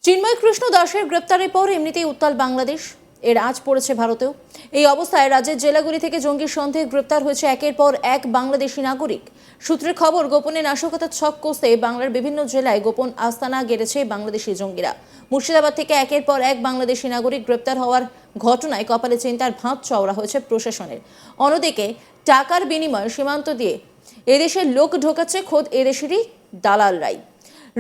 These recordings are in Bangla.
চিন্ময় কৃষ্ণ দাসের গ্রেপ্তারের পর এমনিতেই উত্তাল বাংলাদেশ। এর আঁচ পড়েছে ভারতেও। এই অবস্থায় রাজ্যের জেলাগুলি থেকে জঙ্গির সন্দেহে গ্রেপ্তার হয়েছে একের পর এক বাংলাদেশি নাগরিক। সূত্রের খবর, গোপনে নাশকতার ছক কষতে বাংলার বিভিন্ন জেলায় গোপন আস্তানা গেড়েছে বাংলাদেশি জঙ্গিরা। মুর্শিদাবাদ থেকে একের পর এক বাংলাদেশি নাগরিক গ্রেপ্তার হওয়ার ঘটনায় কপালে চিন্তার ভাঁজ চওড়া হয়েছে প্রশাসনের। অন্যদিকে টাকার বিনিময়ে সীমান্ত দিয়ে এদেশের লোক ঢোকাচ্ছে খোদ এদেশেরই দালালরাই।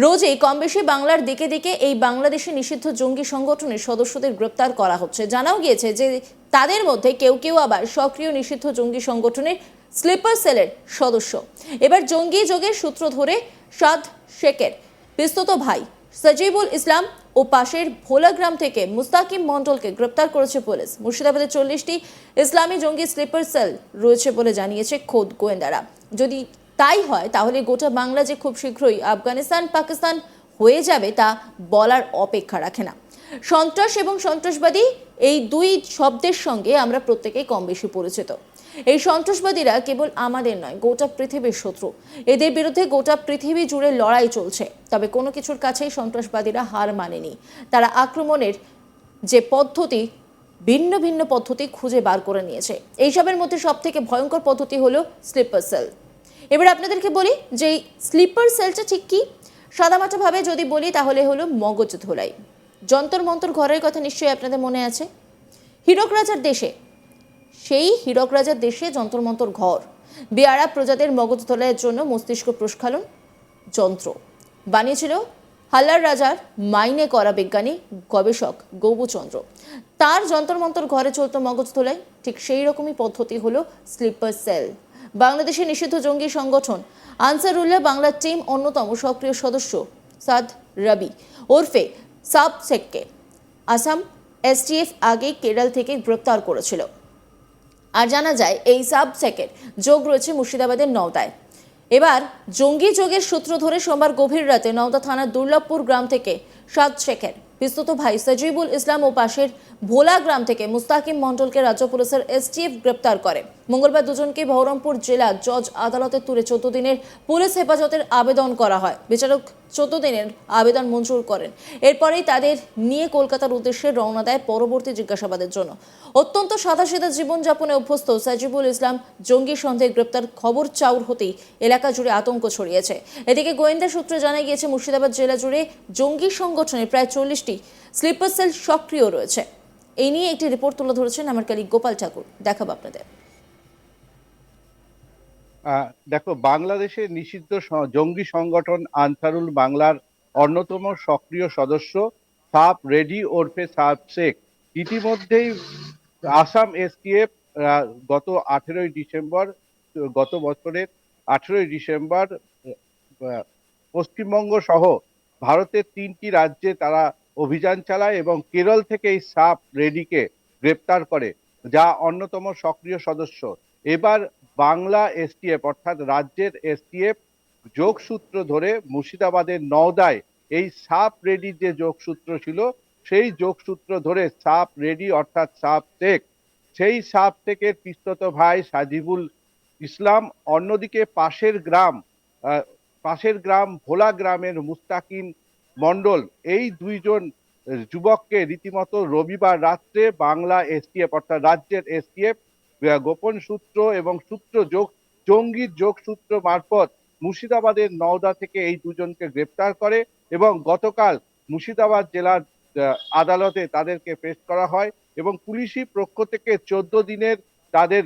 রোজই কম বেশি বাংলার দিকে দিকে এই বাংলাদেশি নিষিদ্ধ জঙ্গি সংগঠনের সদস্যদের গ্রেপ্তার করা হচ্ছে। জানাও গিয়েছে যে তাদের মধ্যে কেউ কেউ আবার সক্রিয় নিষিদ্ধ জঙ্গি সংগঠনের স্লিপার সেলের সদস্য। এবার জঙ্গি যোগের সূত্র ধরে সাদ শেখের পিস্তত ভাই সাজিবুল ইসলাম ও পাশের ভোলাগ্রাম থেকে মুস্তাকিম মণ্ডলকে গ্রেপ্তার করেছে পুলিশ। মুর্শিদাবাদে 40টি ইসলামী জঙ্গি স্লিপার সেল রয়েছে বলে জানিয়েছে খোদ গোয়েন্দারা। যদি তাই হয় তাহলে গোটা বাংলা যে খুব শীঘ্রই আফগানিস্তান পাকিস্তান হয়ে যাবে তা বলার অপেক্ষা রাখে না। সন্ত্রাস এবং সন্ত্রাসবাদী এই দুই শব্দের সঙ্গে আমরা প্রত্যেকেই কম বেশি পরিচিত। এই সন্ত্রাসবাদীরা কেবল আমাদের নয়, গোটা পৃথিবীর শত্রু। এদের বিরুদ্ধে গোটা পৃথিবী জুড়ে লড়াই চলছে। তবে কোনো কিছুর কাছেই সন্ত্রাসবাদীরা হার মানেনি। তারা আক্রমণের যে পদ্ধতি, ভিন্ন ভিন্ন পদ্ধতি খুঁজে বার করে নিয়েছে। এইসবের মধ্যে সব থেকে ভয়ঙ্কর পদ্ধতি হলো স্লিপার সেল। এবার আপনাদেরকে বলি যে স্লিপার সেলটা ঠিক কি। সাদামাটাভাবে যদি বলি তাহলে হলো মগজ ধোলাই। যন্তর মন্তর ঘরের কথা নিশ্চয়ই আপনাদের মনে আছে। হীরক রাজার দেশে, সেই হীরক রাজার দেশে যন্তর মন্তর ঘর, বেয়ারা প্রজাদের মগজ ধোলাইয়ের জন্য মস্তিষ্ক প্রস্খালন যন্ত্র বানিয়েছিল হাল্লার রাজার মাইনে করা বিজ্ঞানী গবেষক গৌবুচন্দ্র। তার যন্তর মন্তর ঘরে চলত মগজ ধোলাই। ঠিক সেই রকমই পদ্ধতি হলো স্লিপার সেল। বাংলাদেশের নিষিদ্ধ জঙ্গি সংগঠন আনসারুল্লাহ বাংলার টিম অন্যতম সক্রিয় সদস্য সাদ রবি ওরফে সাব শেখকে আসাম এসটিএফ আগে কেরল থেকে গ্রেপ্তার করেছিল। আর জানা যায় এই সাব শেখের যোগ রয়েছে মুর্শিদাবাদের নওদায়। এবার জঙ্গি যোগের সূত্র ধরে সোমবার গভীর রাতে নওদা থানার দুর্লভপুর গ্রাম থেকে সাদ শেখের পিস্তত ভাই সাজিবুল ইসলাম ও পাশের ভোলা গ্রাম থেকে মুস্তাকিম মণ্ডলকে রাজ্য পুলিশের এসটিএফ গ্রেপ্তার করে। মঙ্গলবার দুজনকে বহরমপুর জেলা জজ আদালতে তুলে 14 দিনের পুলিশ হেফাজতের আবেদন করা হয়। বিচারক 14 দিনের আবেদন মঞ্জুর করেন। এরপরেই তাদের নিয়ে কলকাতার উদ্দেশ্যে রওনা দেয় পরবর্তী জিজ্ঞাসাবাদের জন্য। অত্যন্ত সাদাসিধা জীবনযাপনে অভ্যস্ত সাজিবুল ইসলাম জঙ্গি সন্দেহে গ্রেপ্তার খবর চাউর হতেই এলাকা জুড়ে আতঙ্ক ছড়িয়েছে। এদিকে গোয়েন্দা সূত্রে জানা গিয়েছে মুর্শিদাবাদ জেলা জুড়ে জঙ্গি সংগঠনে প্রায় 40টি স্লিপার সেল সক্রিয় রয়েছে। এই নিয়ে একটি রিপোর্ট তুলে ধরেছেন আমার কলিগ গোপাল ঠাকুর। দেখাবো আপনাদের। দেখো, বাংলাদেশের নিষিদ্ধ জঙ্গি সংগঠন আনসারুল বাংলার অন্যতম সক্রিয় সদস্য সাপ রেডি ওরফে সাপ শেখ ইতিমধ্যেই আসাম এসটিএফ গত 18ই ডিসেম্বর, গত বছরের 18ই ডিসেম্বর পশ্চিমবঙ্গ সহ ভারতের 3টি রাজ্যে তারা অভিযান চালায় এবং কেরল থেকে এই সাপ রেডিকে গ্রেপ্তার করে, যা অন্যতম সক্রিয় সদস্য। এবার বাংলা এসটিএফ অর্থাৎ রাজ্যের এসটিএফ যোগসূত্র ধরে মুর্শিদাবাদের নওদায় এই সাপ রেডির যে যোগসূত্র ছিল সেই যোগসূত্র ধরে সাপ রেডি অর্থাৎ সাপ শেখ, সেই সাপ শেখের পিস্তত ভাই সাজিবুল ইসলাম, অন্যদিকে পাশের গ্রাম ভোলা গ্রামের মুস্তাকিম মণ্ডল, এই দুইজন যুবককে রীতিমতো রবিবার রাত্রে বাংলা এসটিএফ অর্থাৎ রাজ্যের এসটিএফ গোপন সূত্র এবং জঙ্গির যোগসূত্র মারফত মুর্শিদাবাদের নওদা থেকে এই দুজনকে গ্রেপ্তার করে এবং গতকাল মুর্শিদাবাদ জেলার আদালতে তাদেরকে পেশ করা হয় এবং পুলিশি পক্ষ থেকে 14 দিনের তাদের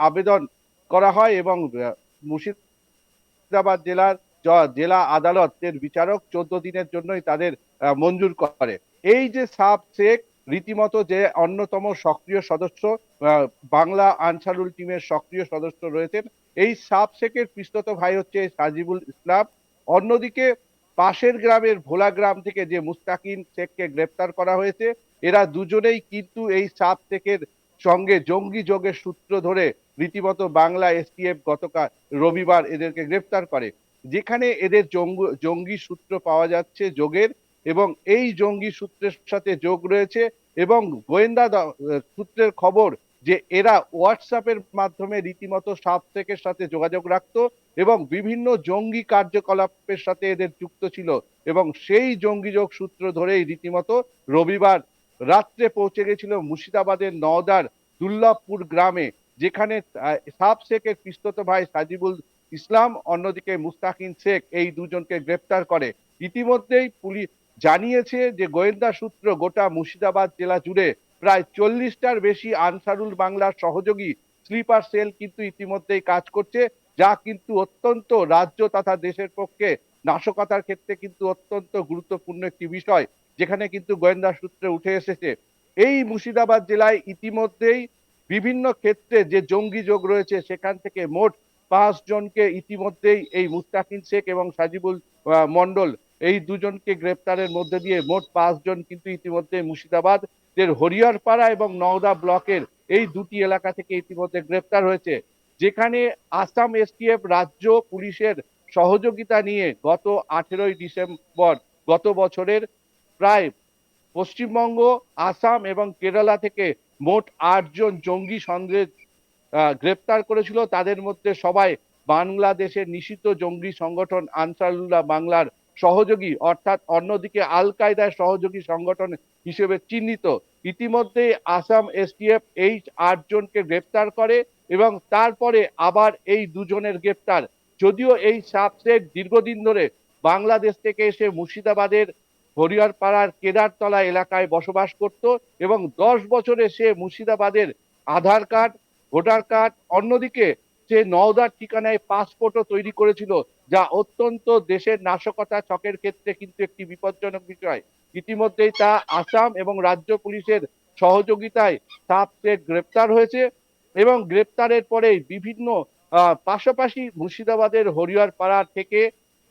আবেদন করা হয় এবং মুর্শিদাবাদ জেলা আদালতের বিচারক 14 দিনের জন্যই তাদের মঞ্জুর করে। এই যে সাব শেখ রীতিমতো যে অন্যতম সক্রিয় সদস্য, বাংলা আনসারুল টিমের সক্রিয় সদস্য রয়েছেন, এই সাব শেখের পিস্তত ভাই হচ্ছে সাজিবুল ইসলাম। অন্যদিকে পাশের গ্রামের ভোলা গ্রাম থেকে যে মুস্তাকিম শেখকে গ্রেপ্তার করা হয়েছে, এরা দুজনেই কিন্তু এই সাব শেখের সঙ্গে জঙ্গি যোগের সূত্র ধরে রীতিমতো বাংলা এসটিএফ গতকাল রবিবার এদেরকে গ্রেপ্তার করে, যেখানে এদের জঙ্গি সূত্র পাওয়া যাচ্ছে যোগের এবং এই জঙ্গি সূত্রের সাথে যোগ রয়েছে এবং গোয়েন্দা সূত্রের খবর যে এরা হোয়াটসঅ্যাপের মাধ্যমে রীতিমতো সাবসেকের সাথে যোগাযোগ রাখতো এবং বিভিন্ন জঙ্গি কার্যকলাপের সাথে এদের যুক্ত ছিল এবং সেই জঙ্গিযোগ সূত্র ধরেই রীতিমতো রবিবার রাত্রে পৌঁছে গেছিল মুর্শিদাবাদের নওদার দুর্লভপুর গ্রামে, যেখানে সাব শেখের পিস্তত ভাই সাজিবুল ইসলাম, অন্যদিকে মুস্তাকিন শেখ, এই দুজনকে গ্রেপ্তার করে। ইতিমধ্যেই পুলিশ জানিয়েছে যে গোয়েন্দা সূত্র গোটা মুর্শিদাবাদ জেলা জুড়ে প্রায় 40টার বেশি আনসারুল বাংলার সহযোগী স্লিপার সেল কিন্তু ইতিমধ্যেই কাজ করছে, যা কিন্তু অত্যন্ত রাজ্য তথা দেশের পক্ষে নাশকতার ক্ষেত্রে কিন্তু অত্যন্ত গুরুত্বপূর্ণ একটি বিষয়, যেখানে কিন্তু গোয়েন্দা সূত্রে উঠে এসেছে এই মুর্শিদাবাদ জেলায় ইতিমধ্যেই বিভিন্ন ক্ষেত্রে যে জঙ্গি যোগ রয়েছে সেখান থেকে মোট 5 জনকে ইতিমধ্যেই এই মুস্তাকিন শেখ এবং সাজিবুল মন্ডল, এই দুজনকে গ্রেপ্তারের মধ্যে দিয়ে মোট 5 জন কিন্তু ইতিমধ্যে মুর্শিদাবাদের হরিহরপাড়া এবং নওদা ব্লকের এই দুটি এলাকা থেকে ইতিমধ্যে গ্রেপ্তার হয়েছে। যেখানে আসাম এসটিএফ রাজ্য পুলিশের সহযোগিতা নিয়ে গত 18ই ডিসেম্বর গত বছরের প্রায় পশ্চিমবঙ্গ, আসাম এবং কেরালা থেকে মোট 8 জন জঙ্গি সন্দেহে গ্রেপ্তার করেছিল। তাদের মধ্যে সবাই বাংলাদেশের নিষিদ্ধ জঙ্গি সংগঠন আনসারুল্লাহ বাংলার সহযোগী, অর্থাৎ অন্যদিকে আল কায়দার সহযোগী সংগঠন হিসেবে চিহ্নিত। ইতিমধ্যে আসাম এসটিএফ এই 8 জনকে গ্রেপ্তার করে এবং তারপরে আবার এই দুজনের গ্রেপ্তার। যদিও এই সাব শেখ দীর্ঘদিন ধরে বাংলাদেশ থেকে এসে মুর্শিদাবাদের হরিহরপাড়ার কেদারতলা এলাকায় বসবাস করত এবং 10 বছরে সে মুর্শিদাবাদের আধার কার্ড, ভোটার কার্ড, অন্যদিকে সে নওদার ঠিকানায় পাসপোর্টও তৈরি করেছিল, যা অত্যন্ত দেশের নাশকতা ছকের ক্ষেত্রে কিন্তু একটি বিপজ্জনক বিষয়। ইতিমধ্যেই তা আসাম এবং রাজ্য পুলিশের সহযোগিতায় সাব শেখ গ্রেপ্তার হয়েছে এবং গ্রেপ্তারের পরে বিভিন্ন পাশাপাশি মুর্শিদাবাদের হরিহরপাড়া থেকে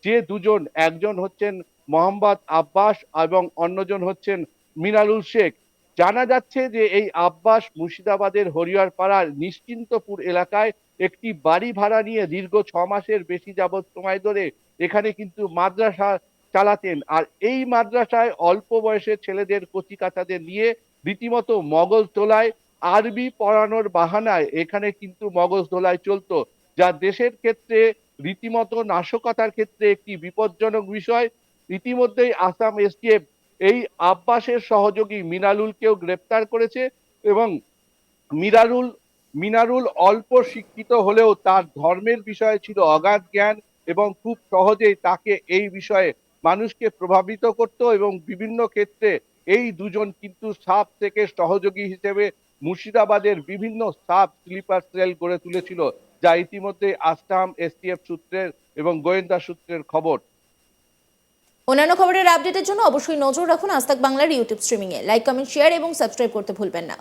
যে দুজন, একজন হচ্ছেন মোহাম্মদ আব্বাস এবং অন্যজন হচ্ছেন মিনারুল শেখ। জানা যাচ্ছে যে এই আব্বাস মুর্শিদাবাদের হরিহরপাড়ার নিশ্চিন্তপুর এলাকায় একটি বাড়ি ভাড়া নিয়ে দীর্ঘ 6 মাসের বেশি যাবৎ সময় ধরে এখানে কিন্তু মাদ্রাসা চালাতেন। আর এই মাদ্রাসায় অল্প বয়সের ছেলেদের কচিকাঁচাদের নিয়ে রীতিমতো মগজ ধোলায়, আরবি পড়ানোর বাহানায় এখানে কিন্তু মগজ ধোলায় চলতো, যা দেশের ক্ষেত্রে রীতিমতো নাশকতার ক্ষেত্রে একটি বিপজ্জনক বিষয়। ইতিমধ্যেই আসাম এসটিএফ এই আব্বাসের সহযোগী মিনারুলকেও গ্রেপ্তার করেছে এবং মিনারুল মিনারুল অল্প শিক্ষিত হলেও তার ধর্মের বিষয়ে ছিল অগাধ জ্ঞান এবং খুব সহজেই তাকে এই বিষয়ে মানুষকে প্রভাবিত করত এবং বিভিন্ন ক্ষেত্রে এই দুজন কিন্তু সাব থেকে সহযোগী হিসেবে মুর্শিদাবাদের বিভিন্ন সাব স্লিপার সেল গড়ে তুলেছিল, যা ইতিমধ্যে আসাম এসটিএফ সূত্রের এবং গোয়েন্দা সূত্রের খবর। অন্যান্য খবরের আপডেটের জন্য অবশ্যই নজর রাখুন আজ তাক বাংলার ইউটিউব স্ট্রিমিংয়ে। লাইক, কমেন্ট, শেয়ার এবং সাবস্ক্রাইব করতে ভুলবেন না।